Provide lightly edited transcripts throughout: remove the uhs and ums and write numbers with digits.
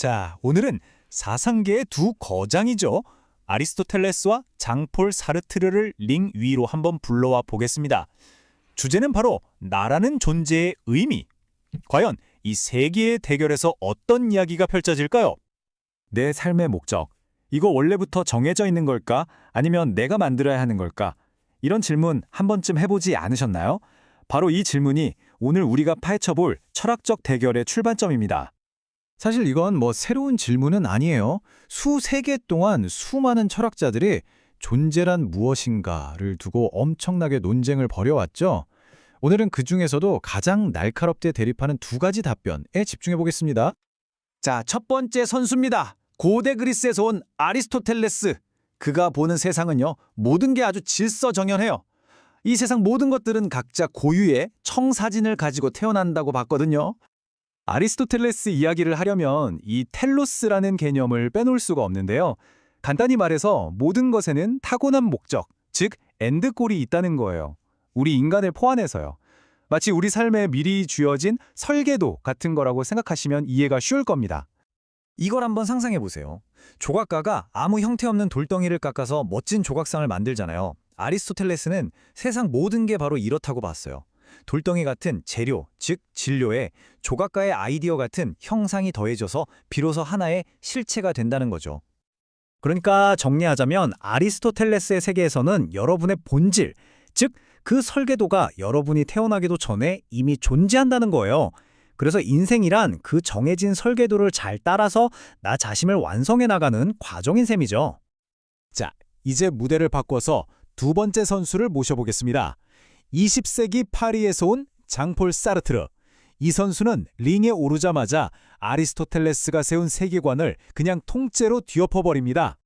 자, 오늘은 사상계의 두 거장이죠. 아리스토텔레스와 장폴 사르트르를 링 위로 한번 불러와 보겠습니다. 주제는 바로 나라는 존재의 의미. 과연 이 세 개의 대결에서 어떤 이야기가 펼쳐질까요? 내 삶의 목적. 이거 원래부터 정해져 있는 걸까? 아니면 내가 만들어야 하는 걸까? 이런 질문 한 번쯤 해보지 않으셨나요? 바로 이 질문이 오늘 우리가 파헤쳐볼 철학적 대결의 출발점입니다. 사실 이건 새로운 질문은 아니에요. 수세기 동안 수많은 철학자들이 존재란 무엇인가를 두고 엄청나게 논쟁을 벌여왔죠. 오늘은 그 중에서도 가장 날카롭게 대립하는 두 가지 답변에 집중해 보겠습니다. 자, 첫 번째 선수입니다. 고대 그리스에서 온 아리스토텔레스. 그가 보는 세상은요, 모든 게 아주 질서정연해요. 이 세상 모든 것들은 각자 고유의 청사진을 가지고 태어난다고 봤거든요. 아리스토텔레스 이야기를 하려면 이 텔로스라는 개념을 빼놓을 수가 없는데요. 간단히 말해서 모든 것에는 타고난 목적, 즉 엔드골이 있다는 거예요. 우리 인간을 포함해서요. 마치 우리 삶에 미리 주어진 설계도 같은 거라고 생각하시면 이해가 쉬울 겁니다. 이걸 한번 상상해 보세요. 조각가가 아무 형태 없는 돌덩이를 깎아서 멋진 조각상을 만들잖아요. 아리스토텔레스는 세상 모든 게 바로 이렇다고 봤어요. 돌덩이 같은 재료, 즉 진료에 조각가의 아이디어 같은 형상이 더해져서 비로소 하나의 실체가 된다는 거죠. 그러니까 정리하자면 아리스토텔레스의 세계에서는 여러분의 본질, 즉 그 설계도가 여러분이 태어나기도 전에 이미 존재한다는 거예요. 그래서 인생이란 그 정해진 설계도를 잘 따라서 나 자신을 완성해 나가는 과정인 셈이죠. 자, 이제 무대를 바꿔서 두 번째 선수를 모셔보겠습니다. 20세기 파리에서 온 장폴 사르트르. 이 선수는 링에 오르자마자 아리스토텔레스가 세운 세계관을 그냥 통째로 뒤엎어버립니다.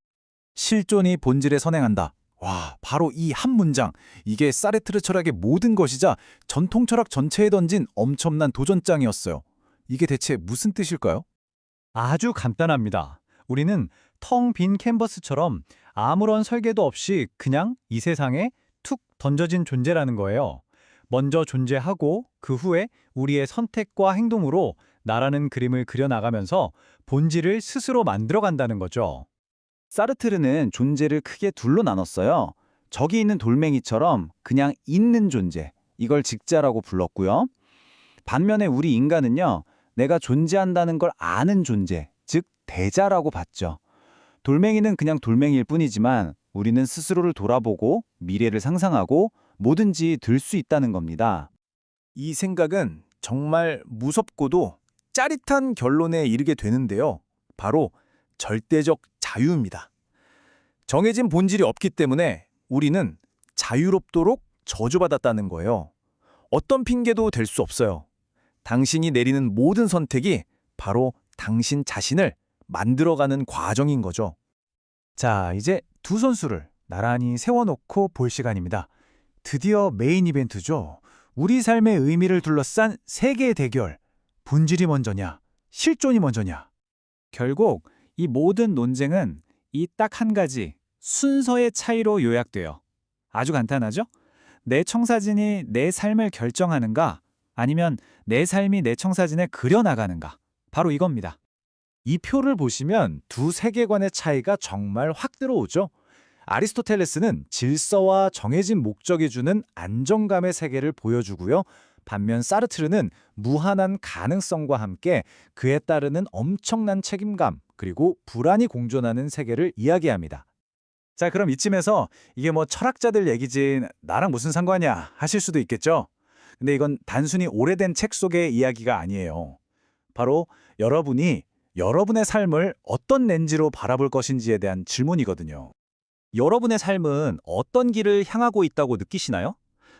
실존이 본질에 선행한다. 와, 바로 이 한 문장. 이게 사르트르 철학의 모든 것이자 전통 철학 전체에 던진 엄청난 도전장이었어요. 이게 대체 무슨 뜻일까요? 아주 간단합니다. 우리는 텅 빈 캔버스처럼 아무런 설계도 없이 그냥 이 세상에 툭 던져진 존재라는 거예요. 먼저 존재하고 그 후에 우리의 선택과 행동으로 나라는 그림을 그려나가면서 본질을 스스로 만들어간다는 거죠. 사르트르는 존재를 크게 둘로 나눴어요. 저기 있는 돌멩이처럼 그냥 있는 존재, 이걸 직자라고 불렀고요. 반면에 우리 인간은요, 내가 존재한다는 걸 아는 존재, 즉 대자라고 봤죠. 돌멩이는 그냥 돌멩이일 뿐이지만 우리는 스스로를 돌아보고 미래를 상상하고 뭐든지 들 수 있다는 겁니다. 이 생각은 정말 무섭고도 짜릿한 결론에 이르게 되는데요. 바로 절대적 자유입니다. 정해진 본질이 없기 때문에 우리는 자유롭도록 저주받았다는 거예요. 어떤 핑계도 댈 수 없어요. 당신이 내리는 모든 선택이 바로 당신 자신을 만들어가는 과정인 거죠. 자, 이제 두 선수를 나란히 세워놓고 볼 시간입니다. 드디어 메인 이벤트죠. 우리 삶의 의미를 둘러싼 세계의 대결. 본질이 먼저냐, 실존이 먼저냐. 결국 이 모든 논쟁은 이 딱 한 가지 순서의 차이로 요약돼요. 아주 간단하죠? 내 청사진이 내 삶을 결정하는가? 아니면 내 삶이 내 청사진에 그려나가는가? 바로 이겁니다. 이 표를 보시면 두 세계관의 차이가 정말 확 들어오죠. 아리스토텔레스는 질서와 정해진 목적이 주는 안정감의 세계를 보여주고요. 반면 사르트르는 무한한 가능성과 함께 그에 따르는 엄청난 책임감 그리고 불안이 공존하는 세계를 이야기합니다. 자, 그럼 이쯤에서 이게 철학자들 얘기지 나랑 무슨 상관이야 하실 수도 있겠죠? 근데 이건 단순히 오래된 책 속의 이야기가 아니에요. 바로 여러분이 여러분의 삶을 어떤 렌즈로 바라볼 것인지에 대한 질문이거든요. 여러분의 삶은 어떤 길을 향하고 있다고 느끼시나요?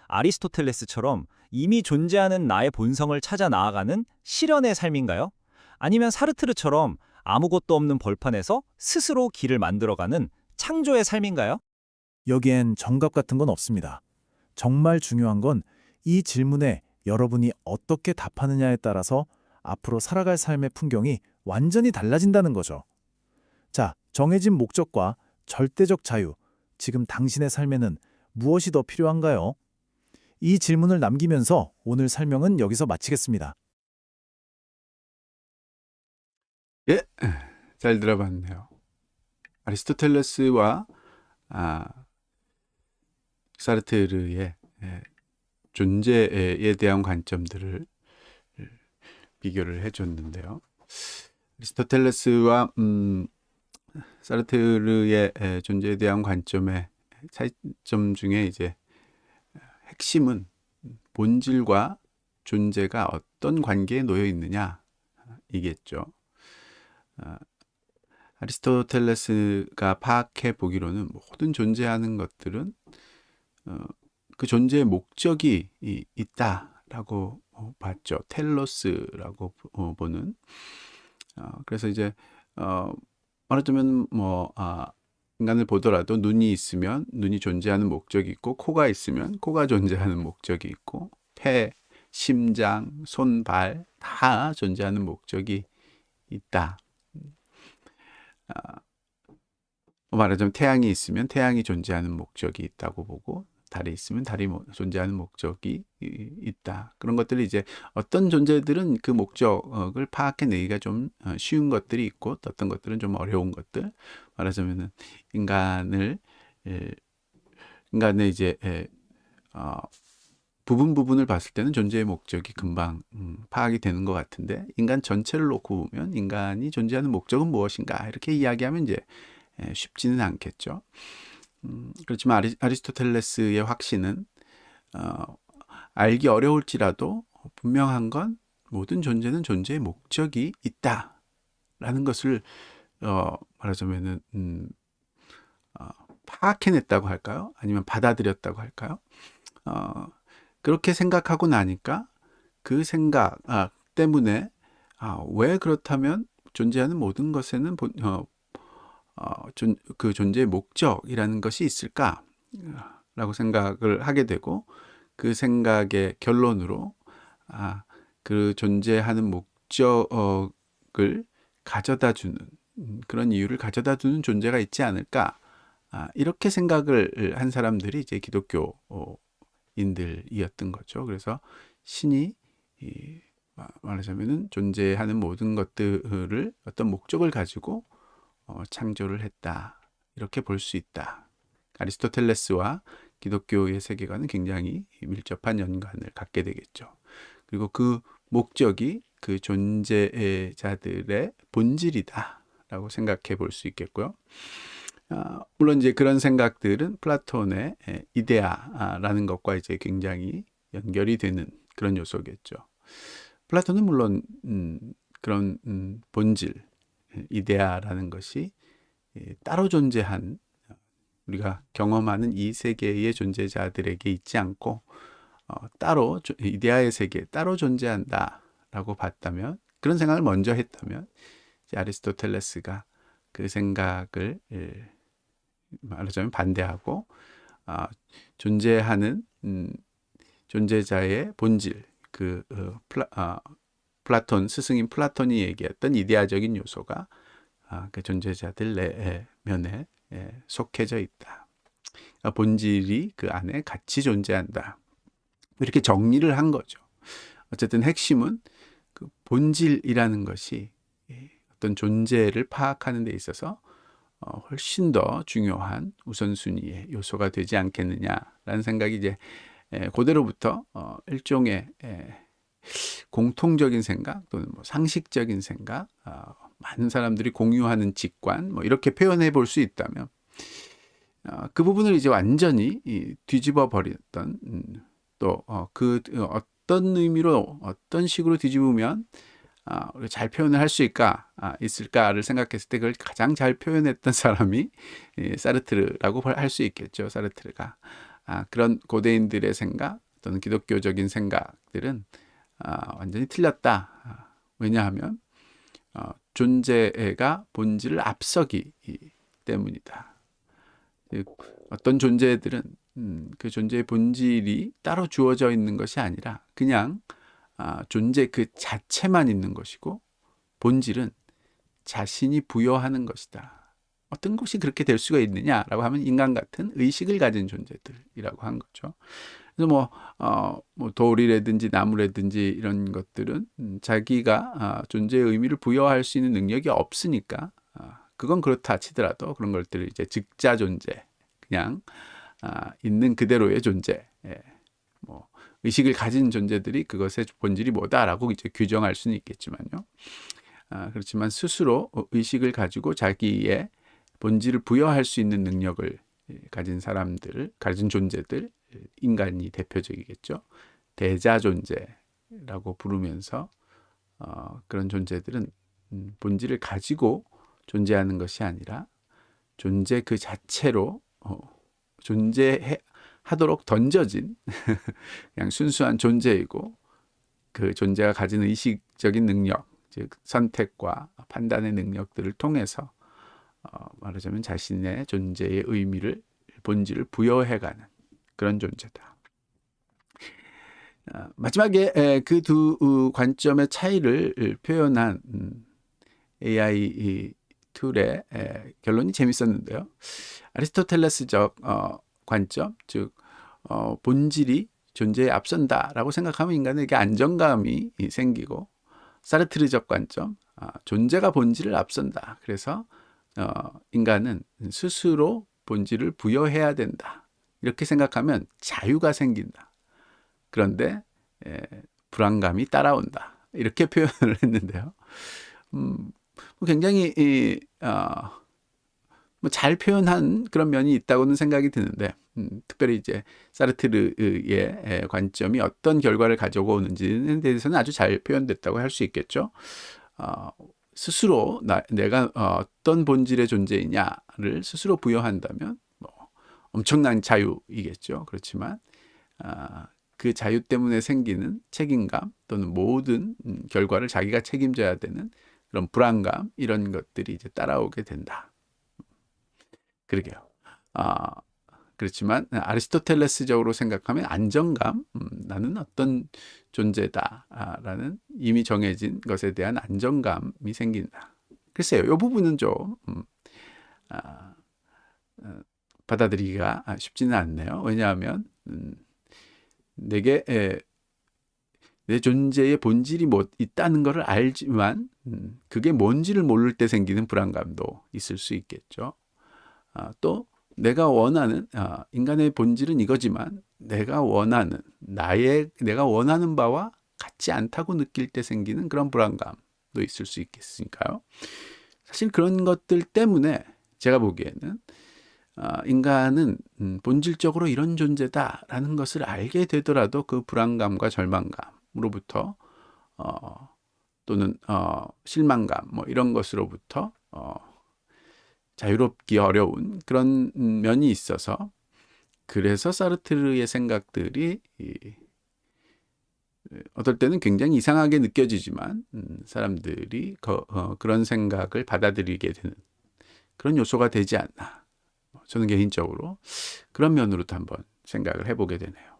아리스토텔레스처럼 이미 존재하는 나의 본성을 찾아 나아가는 실현의 삶인가요? 아니면 사르트르처럼 아무것도 없는 벌판에서 스스로 길을 만들어가는 창조의 삶인가요? 여기엔 정답 같은 건 없습니다. 정말 중요한 건 이 질문에 여러분이 어떻게 답하느냐에 따라서 앞으로 살아갈 삶의 풍경이 완전히 달라진다는 거죠. 자, 정해진 목적과 절대적 자유, 지금 당신의 삶에는 무엇이 더 필요한가요? 이 질문을 남기면서 오늘 설명은 여기서 마치겠습니다. 예, 잘 들어봤네요. 아리스토텔레스와 사르트르의 존재에 대한 관점들을 비교를 해줬는데요. 아리스토텔레스와 사르트르의 존재에 대한 관점의 차이점 중에 이제 핵심은 본질과 존재가 어떤 관계에 놓여 있느냐 이겠죠. 아리스토텔레스가 파악해 보기로는 모든 존재하는 것들은 그 존재의 목적이 있다라고 봤죠. 텔로스라고 보는. 그래서 이제 말하자면 인간을 보더라도 눈이 있으면 눈이 존재하는 목적이 있고, 코가 있으면 코가 존재하는 목적이 있고, 폐, 심장, 손, 발 다 존재하는 목적이 있다. 말하자면 태양이 있으면 태양이 존재하는 목적이 있다고 보고, 달이 있으면 달이 존재하는 목적이 있다. 그런 것들이 이제 어떤 존재들은 그 목적을 파악해내기가 좀 쉬운 것들이 있고, 어떤 것들은 좀 어려운 것들. 말하자면은 인간의 이제 부분을 봤을 때는 존재의 목적이 금방 파악이 되는 것 같은데, 인간 전체를 놓고 보면 인간이 존재하는 목적은 무엇인가 이렇게 이야기하면 이제 쉽지는 않겠죠. 그렇지만 아리스토텔레스의 확신은 알기 어려울지라도 분명한 건 모든 존재는 존재의 목적이 있다라는 것을 말하자면은 파악해냈다고 할까요? 아니면 받아들였다고 할까요? 그렇게 생각하고 나니까 그 생각 때문에 왜 그렇다면 존재하는 모든 것에는 그 존재의 목적이라는 것이 있을까라고 생각을 하게 되고, 그 생각의 결론으로 그 존재하는 목적을 가져다 주는 그런 이유를 가져다 주는 존재가 있지 않을까, 이렇게 생각을 한 사람들이 이제 기독교인들이었던 거죠. 그래서 신이 말하자면은 존재하는 모든 것들을 어떤 목적을 가지고 창조를 했다, 이렇게 볼 수 있다. 아리스토텔레스와 기독교의 세계관은 굉장히 밀접한 연관을 갖게 되겠죠. 그리고 그 목적이 그 존재자들의 본질이다라고 생각해 볼 수 있겠고요. 물론 이제 그런 생각들은 플라톤의 이데아라는 것과 이제 굉장히 연결이 되는 그런 요소겠죠. 플라톤은 물론 그런 본질, 이데아라는 것이 따로 존재한, 우리가 경험하는 이 세계의 존재자들에게 있지 않고 따로 이데아의 세계에 따로 존재한다라고 봤다면, 그런 생각을 먼저 했다면, 이제 아리스토텔레스가 그 생각을 말하자면 반대하고 존재하는 존재자의 본질, 플라톤 스승인 플라톤이 얘기했던 이데아적인 요소가 그 존재자들 내면에 속해져 있다. 본질이 그 안에 같이 존재한다. 이렇게 정리를 한 거죠. 어쨌든 핵심은 그 본질이라는 것이 어떤 존재를 파악하는 데 있어서 훨씬 더 중요한 우선순위의 요소가 되지 않겠느냐라는 생각이 이제 고대로부터 일종의 공통적인 생각 또는 상식적인 생각, 많은 사람들이 공유하는 직관, 이렇게 표현해 볼 수 있다면, 그 부분을 이제 완전히 뒤집어 버렸던, 또 그 어떤 의미로 어떤 식으로 뒤집으면 잘 표현을 할 수 있을까를 생각했을 때 그걸 가장 잘 표현했던 사람이 사르트르라고 할 수 있겠죠. 사르트르가 그런 고대인들의 생각 또는 기독교적인 생각들은 완전히 틀렸다. 왜냐하면 존재가 본질을 앞서기 때문이다. 어떤 존재들은 그 존재의 본질이 따로 주어져 있는 것이 아니라 그냥 존재 그 자체만 있는 것이고, 본질은 자신이 부여하는 것이다. 어떤 것이 그렇게 될 수가 있느냐라고 하면 인간 같은 의식을 가진 존재들이라고 한 거죠. 그래서 돌이라든지 나무라든지 이런 것들은 자기가 존재의 의미를 부여할 수 있는 능력이 없으니까 그건 그렇다 치더라도 그런 것들을 이제 즉자 존재, 그냥 있는 그대로의 존재, 뭐 의식을 가진 존재들이 그것의 본질이 뭐다라고 이제 규정할 수는 있겠지만요. 그렇지만 스스로 의식을 가지고 자기의 본질을 부여할 수 있는 능력을 가진 사람들, 가진 존재들, 인간이 대표적이겠죠. 대자 존재라고 부르면서 그런 존재들은 본질을 가지고 존재하는 것이 아니라 존재 그 자체로 존재하도록 던져진 그냥 순수한 존재이고, 그 존재가 가진 의식적인 능력, 즉 선택과 판단의 능력들을 통해서 말하자면 자신의 존재의 의미를, 본질을 부여해가는 그런 존재다. 마지막에 그 두 관점의 차이를 표현한 AI 툴의 결론이 재밌었는데요. 아리스토텔레스적 관점, 즉 본질이 존재에 앞선다라고 생각하면 인간에게 안정감이 생기고, 사르트르적 관점, 존재가 본질을 앞선다. 그래서 인간은 스스로 본질을 부여해야 된다. 이렇게 생각하면 자유가 생긴다. 그런데 불안감이 따라온다. 이렇게 표현을 했는데요. 굉장히 잘 표현한 그런 면이 있다고는 생각이 드는데, 특별히 이제 사르트르의 관점이 어떤 결과를 가져오는지에 대해서는 아주 잘 표현됐다고 할 수 있겠죠. 스스로 내가 어떤 본질의 존재이냐를 스스로 부여한다면 뭐 엄청난 자유이겠죠. 그렇지만 그 자유 때문에 생기는 책임감, 또는 모든 결과를 자기가 책임져야 되는 그런 불안감, 이런 것들이 이제 따라오게 된다. 그러게요. 그렇지만 아리스토텔레스적으로 생각하면 안정감, 나는 어떤 존재다라는 이미 정해진 것에 대한 안정감이 생긴다. 글쎄요, 이 부분은 좀 받아들이기가 쉽지는 않네요. 왜냐하면 내게 내 존재의 본질이 뭐 있다는 것을 알지만 그게 뭔지를 모를 때 생기는 불안감도 있을 수 있겠죠. 또 내가 원하는 인간의 본질은 이거지만 내가 원하는 바와 같지 않다고 느낄 때 생기는 그런 불안감도 있을 수 있겠으니까요. 사실 그런 것들 때문에 제가 보기에는 인간은 본질적으로 이런 존재다라는 것을 알게 되더라도 그 불안감과 절망감으로부터 또는 실망감 뭐 이런 것으로부터 자유롭기 어려운 그런 면이 있어서, 그래서 사르트르의 생각들이 어떨 때는 굉장히 이상하게 느껴지지만 사람들이 그런 생각을 받아들이게 되는 그런 요소가 되지 않나. 저는 개인적으로 그런 면으로도 한번 생각을 해보게 되네요.